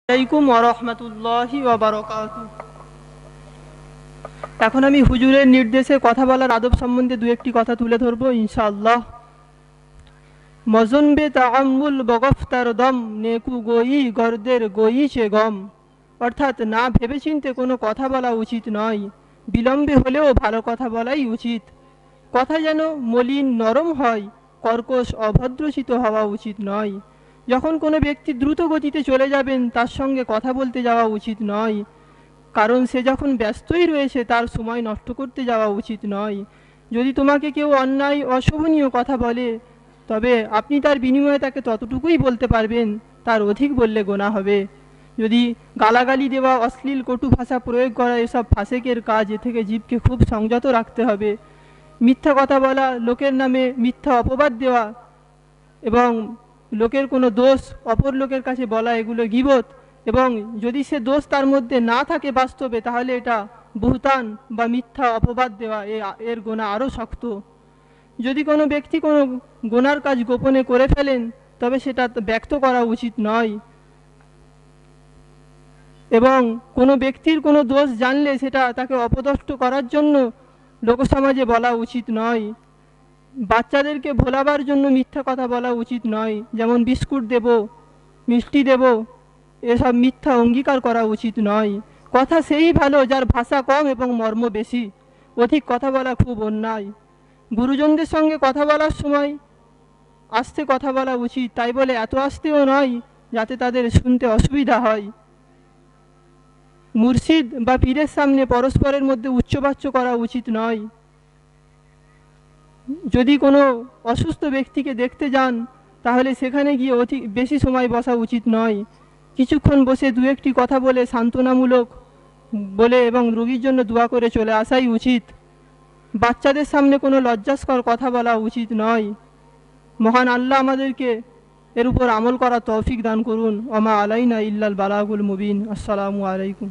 আলাইকুম ওয়া রাহমাতুল্লাহি ওয়া বারাকাতুহু। এখন আমি হুজুরের নির্দেশে কথা বলার আদব সম্বন্ধে দু একটি কথা তুলে ধরবো ইনশাআল্লাহ। মজনবে তাআম্মুল বগফতার দম নেকু গোয়ি গর্দের গোয়ি সে গম। অর্থাৎ না ভেবেচিন্তে কোনো কথা বলা উচিত নয়, বিলম্বে হলেও ভালো কথা বলাই উচিত। কথা যেন মলিন নরম হয়, কর্কশ অভদ্রচিত হওয়া উচিত নয়। যখন কোনো ব্যক্তি দ্রুত গতিতে চলে যাবেন তার সঙ্গে কথা বলতে যাওয়া উচিত নয়, কারণ সে যখন ব্যস্তই রয়েছে তার সময় নষ্ট করতে যাওয়া উচিত নয়। যদি তোমাকে কেউ অন্যায় অশোভনীয় কথা বলে তবে আপনি তার বিনিময়ে তাকে ততটুকুই বলতে পারবেন, তার অধিক বললে গোনা হবে। যদি গালাগালি দেওয়া, অশ্লীল কটু ভাষা প্রয়োগ করা এসব ফাসেকের কাজ, এ থেকে জীবকে খুব সংযত রাখতে হবে। মিথ্যা কথা বলা, লোকের নামে মিথ্যা অপবাদ দেওয়া এবং লোকের কোনো দোষ অপর লোকের কাছে বলা, এগুলো গীবত। এবং যদি সে দোষ তার মধ্যে না থাকে বাস্তবে, তাহলে এটা বুহতান বা মিথ্যা অপবাদ দেওয়া, এর গোনা আরও শক্ত। যদি কোনো ব্যক্তি কোনো গোনার কাজ গোপনে করে ফেলেন তবে সেটা ব্যক্ত করা উচিত নয়, এবং কোনো ব্যক্তির কোনো দোষ জানলে সেটা তাকে অপদস্থ করার জন্য লোকসমাজে বলা উচিত নয়। বাচ্চাদেরকে ভোলাবার জন্য মিথ্যা কথা বলা উচিত নয়, যেমন বিস্কুট দেব, মিষ্টি দেব, এসব মিথ্যা অঙ্গীকার করা উচিত নয়। কথা সেই ভালো যার ভাষা কম এবং মর্ম বেশি, অধিক কথা বলা খুব অন্যায়। গুরুজনদের সঙ্গে কথা বলার সময় আস্তে কথা বলা উচিত, তাই বলে এত আস্তেও নয় যাতে তাদের শুনতে অসুবিধা হয়। মুর্শিদ বা পীরের সামনে পরস্পরের মধ্যে উচ্চবাচ্য করা উচিত নয়। যদি কোনো অসুস্থ ব্যক্তিকে দেখতে যান তাহলে সেখানে গিয়ে অতি বেশি সময় বসা উচিত নয়। কিছুক্ষণ বসে দু একটি কথা বলে সান্ত্বনামূলক বলে এবং রোগীর জন্য দোয়া করে চলে আসাই উচিত। বাচ্চাদের সামনে কোনো লজ্জাস্কর কথা বলা উচিত নয়। মহান আল্লাহ আমাদেরকে এর উপর আমল করা তৌফিক দান করুন। ওমা আলাইনা ইল্লাল বালাগুল মুবিন। আসসালামু আলাইকুম।